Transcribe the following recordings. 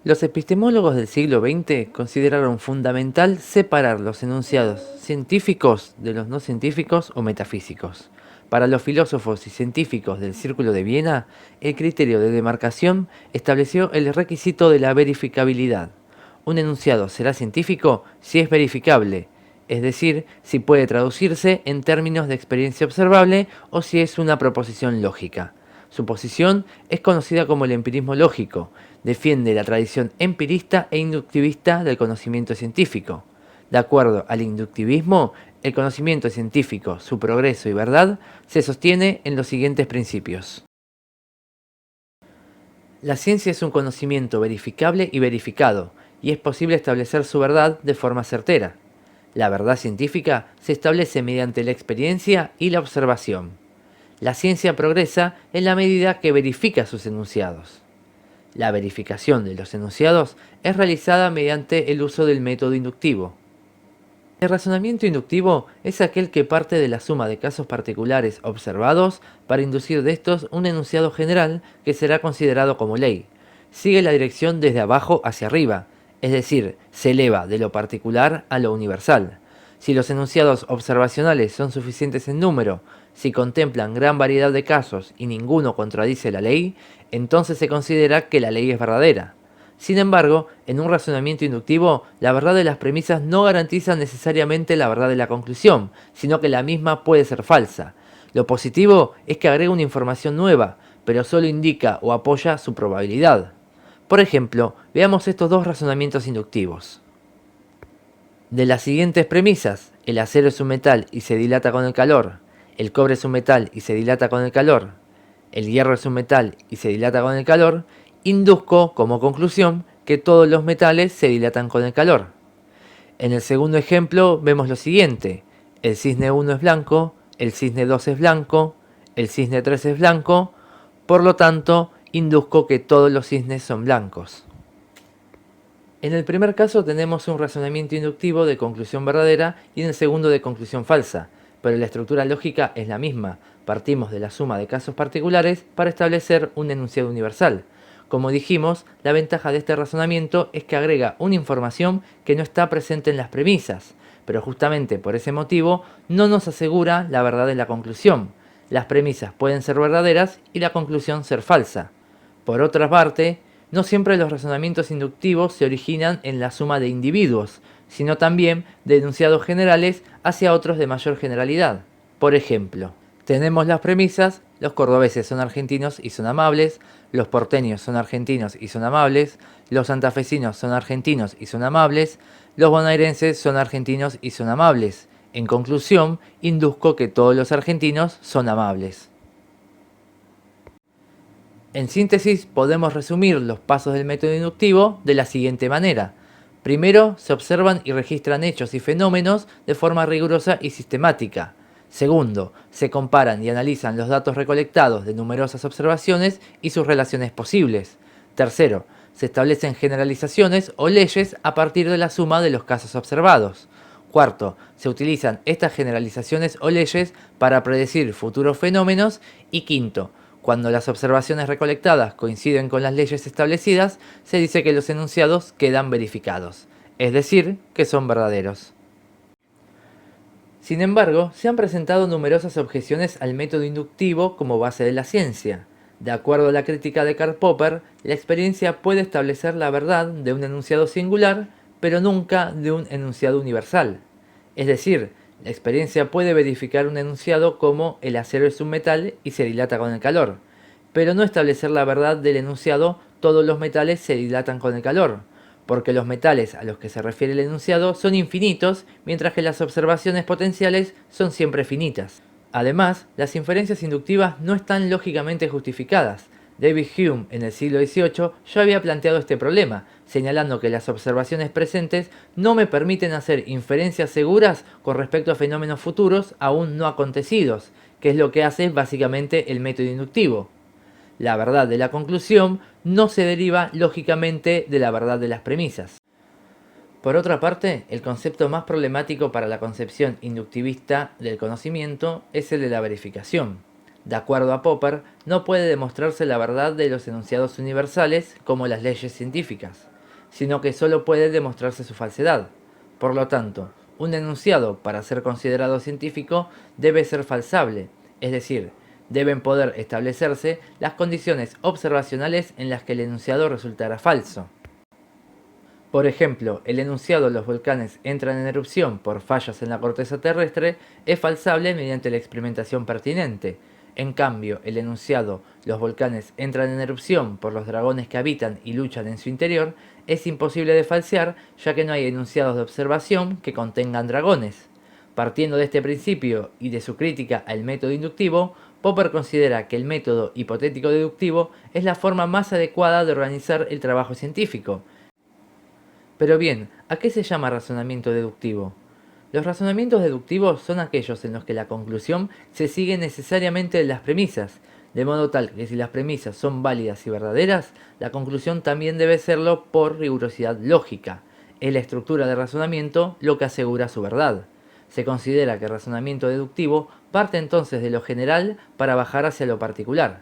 Los epistemólogos del siglo XX consideraron fundamental separar los enunciados científicos de los no científicos o metafísicos. Para los filósofos y científicos del Círculo de Viena, el criterio de demarcación estableció el requisito de la verificabilidad. Un enunciado será científico si es verificable, es decir, si puede traducirse en términos de experiencia observable o si es una proposición lógica. Su posición es conocida como el empirismo lógico. Defiende la tradición empirista e inductivista del conocimiento científico. De acuerdo al inductivismo, el conocimiento científico, su progreso y verdad se sostiene en los siguientes principios. La ciencia es un conocimiento verificable y verificado, y es posible establecer su verdad de forma certera. La verdad científica se establece mediante la experiencia y la observación. La ciencia progresa en la medida que verifica sus enunciados. La verificación de los enunciados es realizada mediante el uso del método inductivo. El razonamiento inductivo es aquel que parte de la suma de casos particulares observados para inducir de estos un enunciado general que será considerado como ley. Sigue la dirección desde abajo hacia arriba, es decir, se eleva de lo particular a lo universal. Si los enunciados observacionales son suficientes en número, si contemplan gran variedad de casos y ninguno contradice la ley, entonces se considera que la ley es verdadera. Sin embargo, en un razonamiento inductivo, la verdad de las premisas no garantiza necesariamente la verdad de la conclusión, sino que la misma puede ser falsa. Lo positivo es que agrega una información nueva, pero solo indica o apoya su probabilidad. Por ejemplo, veamos estos dos razonamientos inductivos. De las siguientes premisas, el acero es un metal y se dilata con el calor, el cobre es un metal y se dilata con el calor, el hierro es un metal y se dilata con el calor, induzco como conclusión que todos los metales se dilatan con el calor. En el segundo ejemplo vemos lo siguiente: el cisne 1 es blanco, el cisne 2 es blanco, el cisne 3 es blanco, por lo tanto induzco que todos los cisnes son blancos. En el primer caso tenemos un razonamiento inductivo de conclusión verdadera y en el segundo de conclusión falsa, pero la estructura lógica es la misma. Partimos de la suma de casos particulares para establecer un enunciado universal. Como dijimos, la ventaja de este razonamiento es que agrega una información que no está presente en las premisas, pero justamente por ese motivo no nos asegura la verdad de la conclusión. Las premisas pueden ser verdaderas y la conclusión ser falsa. Por otra parte, no siempre los razonamientos inductivos se originan en la suma de individuos, sino también de enunciados generales hacia otros de mayor generalidad. Por ejemplo, tenemos las premisas: los cordobeses son argentinos y son amables, los porteños son argentinos y son amables, los santafesinos son argentinos y son amables, los bonaerenses son argentinos y son amables. En conclusión, induzco que todos los argentinos son amables. En síntesis, podemos resumir los pasos del método inductivo de la siguiente manera. Primero, se observan y registran hechos y fenómenos de forma rigurosa y sistemática. Segundo, se comparan y analizan los datos recolectados de numerosas observaciones y sus relaciones posibles. Tercero, se establecen generalizaciones o leyes a partir de la suma de los casos observados. Cuarto, se utilizan estas generalizaciones o leyes para predecir futuros fenómenos. Y quinto, cuando las observaciones recolectadas coinciden con las leyes establecidas, se dice que los enunciados quedan verificados, es decir, que son verdaderos. Sin embargo, se han presentado numerosas objeciones al método inductivo como base de la ciencia. De acuerdo a la crítica de Karl Popper, la experiencia puede establecer la verdad de un enunciado singular, pero nunca de un enunciado universal. Es decir, la experiencia puede verificar un enunciado como el acero es un metal y se dilata con el calor, pero no establecer la verdad del enunciado todos los metales se dilatan con el calor, porque los metales a los que se refiere el enunciado son infinitos, mientras que las observaciones potenciales son siempre finitas. Además, las inferencias inductivas no están lógicamente justificadas. David Hume en el siglo XVIII ya había planteado este problema, señalando que las observaciones presentes no me permiten hacer inferencias seguras con respecto a fenómenos futuros aún no acontecidos, que es lo que hace básicamente el método inductivo. La verdad de la conclusión no se deriva lógicamente de la verdad de las premisas. Por otra parte, el concepto más problemático para la concepción inductivista del conocimiento es el de la verificación. De acuerdo a Popper, no puede demostrarse la verdad de los enunciados universales como las leyes científicas. sino que solo puede demostrarse su falsedad. Por lo tanto, un enunciado, para ser considerado científico, debe ser falsable, es decir, deben poder establecerse las condiciones observacionales en las que el enunciado resultará falso. Por ejemplo, el enunciado "los volcanes entran en erupción por fallas en la corteza terrestre" es falsable mediante la experimentación pertinente. En cambio, el enunciado "los volcanes entran en erupción por los dragones que habitan y luchan en su interior" es imposible de falsear, ya que no hay enunciados de observación que contengan dragones. Partiendo de este principio y de su crítica al método inductivo, Popper considera que el método hipotético deductivo es la forma más adecuada de organizar el trabajo científico. Pero bien, ¿a qué se llama razonamiento deductivo? Los razonamientos deductivos son aquellos en los que la conclusión se sigue necesariamente de las premisas, de modo tal que si las premisas son válidas y verdaderas, la conclusión también debe serlo por rigurosidad lógica. Es la estructura de razonamiento lo que asegura su verdad. Se considera que el razonamiento deductivo parte entonces de lo general para bajar hacia lo particular.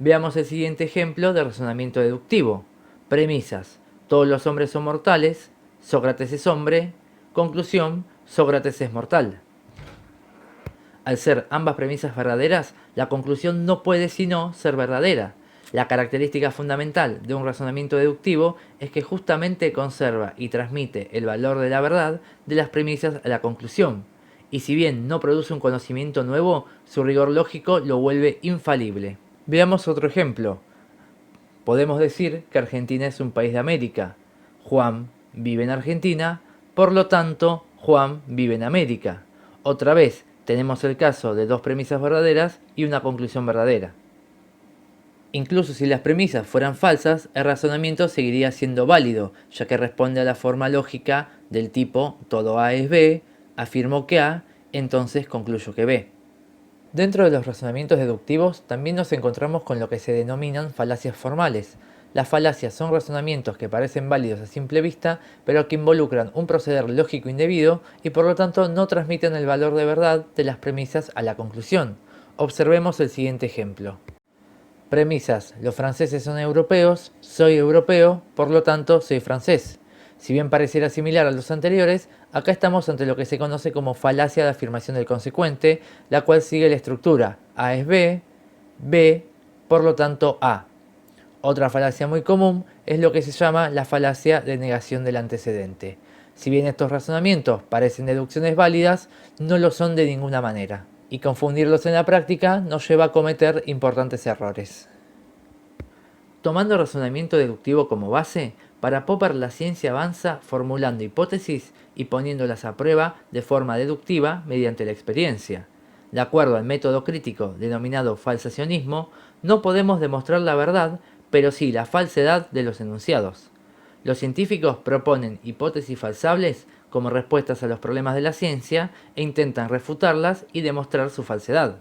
Veamos el siguiente ejemplo de razonamiento deductivo. Premisas: todos los hombres son mortales, Sócrates es hombre. Conclusión: Sócrates es mortal. Al ser ambas premisas verdaderas, la conclusión no puede sino ser verdadera. La característica fundamental de un razonamiento deductivo es que justamente conserva y transmite el valor de la verdad de las premisas a la conclusión, y si bien no produce un conocimiento nuevo, su rigor lógico lo vuelve infalible. Veamos otro ejemplo. Podemos decir que Argentina es un país de América. Juan vive en Argentina, por lo tanto, Juan vive en América. Otra vez, tenemos el caso de dos premisas verdaderas y una conclusión verdadera. Incluso si las premisas fueran falsas, el razonamiento seguiría siendo válido, ya que responde a la forma lógica del tipo todo A es B, afirmo que A, entonces concluyo que B. Dentro de los razonamientos deductivos también nos encontramos con lo que se denominan falacias formales. Las falacias son razonamientos que parecen válidos a simple vista, pero que involucran un proceder lógico indebido y por lo tanto no transmiten el valor de verdad de las premisas a la conclusión. Observemos el siguiente ejemplo. Premisas: los franceses son europeos, soy europeo, por lo tanto soy francés. Si bien pareciera similar a los anteriores, acá estamos ante lo que se conoce como falacia de afirmación del consecuente, la cual sigue la estructura A es B, B, por lo tanto A. Otra falacia muy común es lo que se llama la falacia de negación del antecedente. Si bien estos razonamientos parecen deducciones válidas, no lo son de ninguna manera, y confundirlos en la práctica nos lleva a cometer importantes errores. Tomando el razonamiento deductivo como base, para Popper la ciencia avanza formulando hipótesis y poniéndolas a prueba de forma deductiva mediante la experiencia. De acuerdo al método crítico denominado falsacionismo, no podemos demostrar la verdad, pero sí la falsedad de los enunciados. Los científicos proponen hipótesis falsables como respuestas a los problemas de la ciencia e intentan refutarlas y demostrar su falsedad.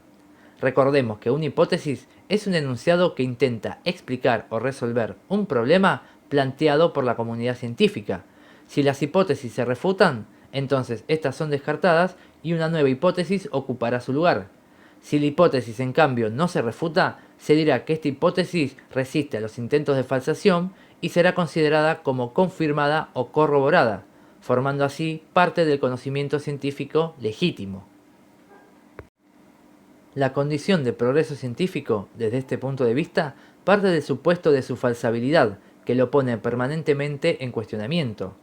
Recordemos que una hipótesis es un enunciado que intenta explicar o resolver un problema planteado por la comunidad científica. Si las hipótesis se refutan, entonces estas son descartadas y una nueva hipótesis ocupará su lugar. Si la hipótesis en cambio no se refuta, se dirá que esta hipótesis resiste a los intentos de falsación y será considerada como confirmada o corroborada, formando así parte del conocimiento científico legítimo. La condición de progreso científico, desde este punto de vista, parte del supuesto de su falsabilidad, que lo pone permanentemente en cuestionamiento.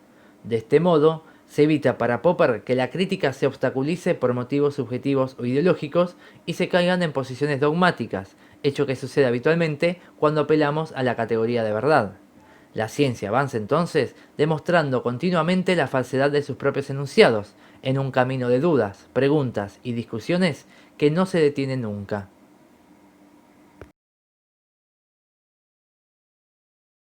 De este modo, se evita para Popper que la crítica se obstaculice por motivos subjetivos o ideológicos y se caigan en posiciones dogmáticas, hecho que sucede habitualmente cuando apelamos a la categoría de verdad. La ciencia avanza entonces demostrando continuamente la falsedad de sus propios enunciados, en un camino de dudas, preguntas y discusiones que no se detiene nunca.